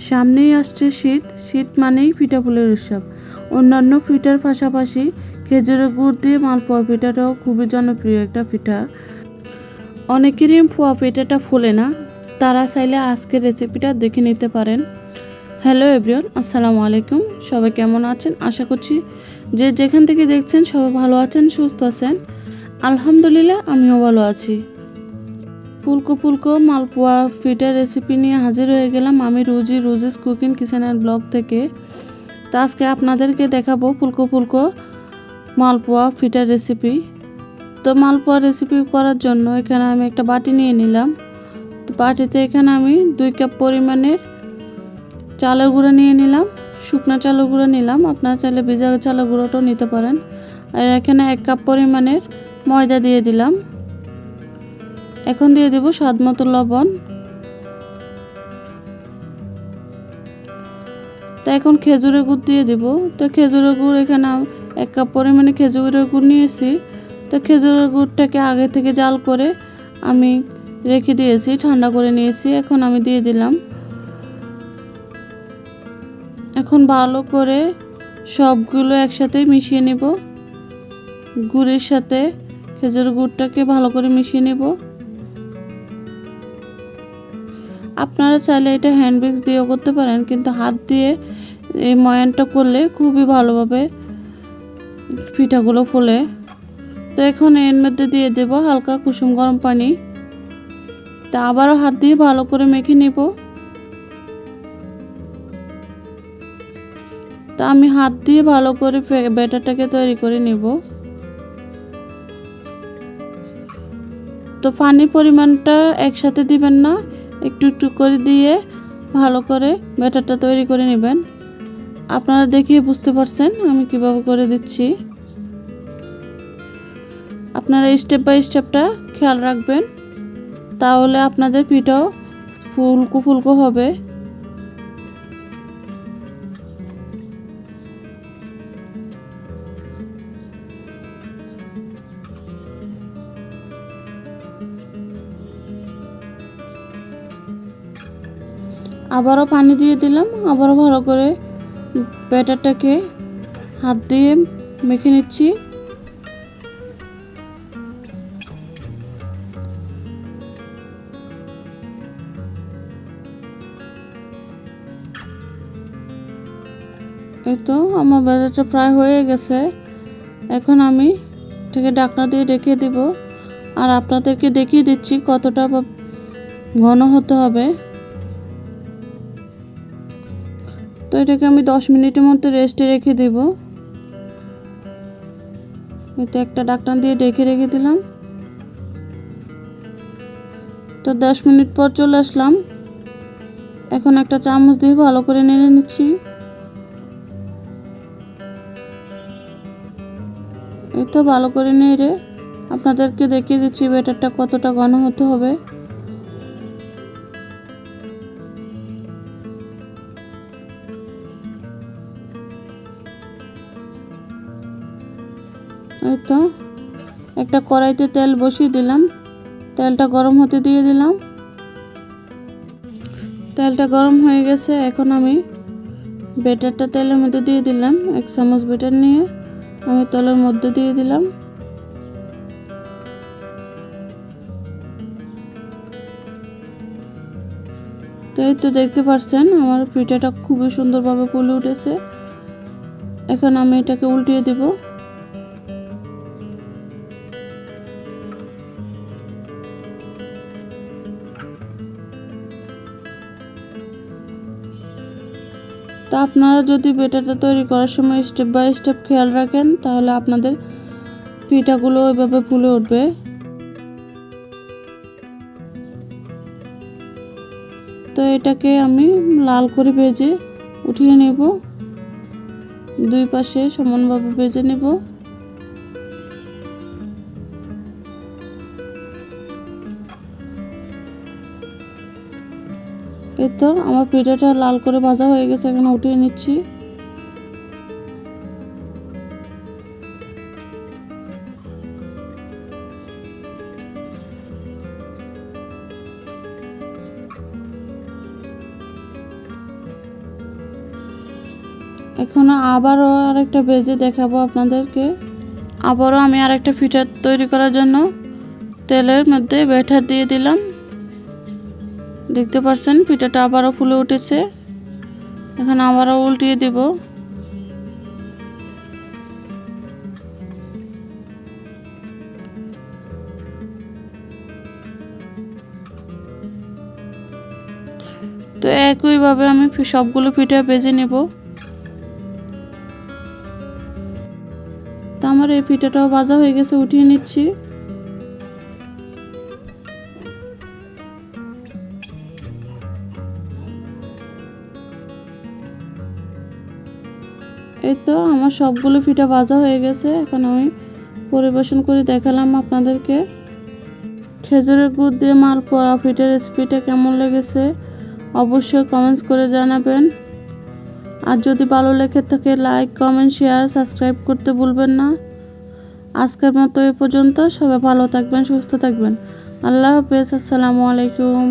সামনেই আসছে শীত, শীত মানেই পিঠাপুলির উৎসব। অন্যান্য পিঠার পাশাপাশি খেজুরের গুড় দিয়ে মালপোয়া পিঠাটাও খুবই জনপ্রিয় একটা পিঠা। অনেকেরই পোয়া পিঠাটা ফোলে না, তারা চাইলে আজকের রেসিপিটা দেখে নিতে পারেন। হ্যালো এভরিওয়ান, আসসালামু আলাইকুম। সবাই কেমন আছেন? আশা করছি যে যেখান থেকে দেখছেন সবাই ভালো আছেন, সুস্থ আছেন। আলহামদুলিল্লাহ, আমিও ভালো আছি। ফুলকো ফুলকো মালপোয়া পিঠার রেসিপি নিয়ে হাজির হয়ে গেলাম আমি Rosie's cooking kitchen and blog থেকে। তো আজকে আপনাদেরকে দেখাবো ফুলকো ফুলকো মালপোয়া পিঠার রেসিপি। তো মালপোয়া রেসিপি করার জন্য এখানে আমি একটা বাটি নিয়ে নিলাম। তো বাটিতে এখানে আমি 2 কাপ পরিমাণের চালের গুঁড়ো নিয়ে নিলাম, শুকনো চালের গুঁড়ো নিলাম, আপনারা চাইলে ভিজা চালের গুঁড়োটাও নিতে পারেন। আর এখানে 1 কাপ পরিমাণের ময়দা দিয়ে দিলাম। এখন দিয়ে দেব স্বাদ মতো লবণ। তো এখন খেজুরের গুড় দিয়ে দেব। তো খেজুরের গুড় এখানে 1 কাপ পরিমাণে খেজুরের গুড় নিয়েছি। তো খেজুরের গুড়টাকে আগে থেকে জাল করে আমি রেখে দিয়েছি, ঠান্ডা করে নিয়েছি। এখন আমি দিয়ে দিলাম। এখন ভালো করে সবগুলো একসাথে মিশিয়ে নেব। গুড়ের সাথে খেজুরের গুড়টাকে ভালো করে মিশিয়ে নেব। আপনারা চাইলে এটা হ্যান্ড মিক্স দিয়েও করতে পারেন, কিন্তু হাত দিয়ে এই ময়ানটা করলে খুবই ভালোভাবে পিঠাগুলো ফোলে। তো এখন এর মধ্যে দিয়ে দেব হালকা কুসুম গরম পানি। তা আবারও হাত দিয়ে ভালো করে মেখে নেব। তা আমি হাত দিয়ে ভালো করে ব্যাটারটাকে তৈরি করে নেব। তো পানির পরিমাণটা একসাথে দিবেন না, একটু একটু করে দিয়ে ভালো করে ব্যাটারটা তৈরি করে নেবেন। আপনারা দেখিয়ে বুঝতে পারছেন আমি কিভাবে করে দিচ্ছি। আপনারা স্টেপ বাই স্টেপটা খেয়াল রাখবেন, তাহলে আপনাদের পিঠাও ফুলকো ফুলকো হবে। আবারও পানি দিয়ে দিলাম, আবারও ভালো করে ব্যাটারটাকে হাত দিয়ে মেখে নিচ্ছি। এই তো আমার ব্যাটারটা প্রায় হয়ে গেছে। এখন আমি এটাকে ঢাকনা দিয়ে ঢেকে দিব। আর আপনাদেরকে দেখিয়ে দিচ্ছি কতটা ঘন হতে হবে। তো এটাকে আমি 10 মিনিটের মধ্যে রেস্টে রেখে দেব। এটা একটা ঢাকনা দিয়ে ঢেকে রেখে দিলাম। তো 10 মিনিট পর চলে আসলাম। এখন একটা চামচ দিয়ে ভালো করে নেড়ে নিচ্ছি। এই তো ভালো করে নেড়ে আপনাদেরকে দেখিয়ে দিচ্ছি ব্যাটারটা কতটা ঘন হতে হবে। এই তো একটা কড়াইতে তেল বসিয়ে দিলাম, তেলটা গরম হতে দিয়ে দিলাম। তেলটা গরম হয়ে গেছে। এখন আমি ব্যাটারটা তেলের মধ্যে দিয়ে দিলাম। 1 চামচ ব্যাটার নিয়ে আমি তেলের মধ্যে দিয়ে দিলাম। তো এই তো দেখতে পাচ্ছেন আমার পিঠাটা খুবই সুন্দরভাবে ফুলে উঠেছে। এখন আমি এটাকে উল্টিয়ে দিব। তো আপনারা যদি ব্যাটারটা তৈরি করার সময় স্টেপ বাই স্টেপ খেয়াল রাখেন, তাহলে আপনাদের পিঠাগুলো ওইভাবে ফুলে উঠবে। তো এটাকে আমি লাল করে ভেজে উঠিয়ে নেব। 2 পাশে সমানভাবে ভেজে নেব। এই তো আমার পিঠাটা লাল করে ভাজা হয়ে গেছে, এখন উঠিয়ে নিচ্ছি। এখন আবারও আরেকটা ভেজে দেখাবো আপনাদেরকে। আবারও আমি আরেকটা পিঠা তৈরি করার জন্য তেলের মধ্যে ব্যাটার দিয়ে দিলাম। দেখতে পাচ্ছেন পিঠাটা আবারও ফুলে উঠেছে। এখন আবারও উল্টিয়ে দিব। তো একইভাবে আমি সবগুলো পিঠা ভেজে নেব। তো আমার এই পিঠাটাও ভাজা হয়ে গেছে, উঠিয়ে নিচ্ছি। এই তো আমার সবগুলো পিঠা ভাজা হয়ে গেছে। এখন আমি পরিবেশন করে দেখালাম আপনাদেরকে। খেজুরের গুড় দিয়ে মালপোয়া পিঠার রেসিপিটা কেমন লেগেছে অবশ্যই কমেন্টস করে জানাবেন। আর যদি ভালো লেগে থাকে লাইক, কমেন্ট, শেয়ার, সাবস্ক্রাইব করতে ভুলবেন না। আজকের মতো এই পর্যন্ত। সবাই ভালো থাকবেন, সুস্থ থাকবেন। আল্লাহ হাফেজ। আসসালামু আলাইকুম।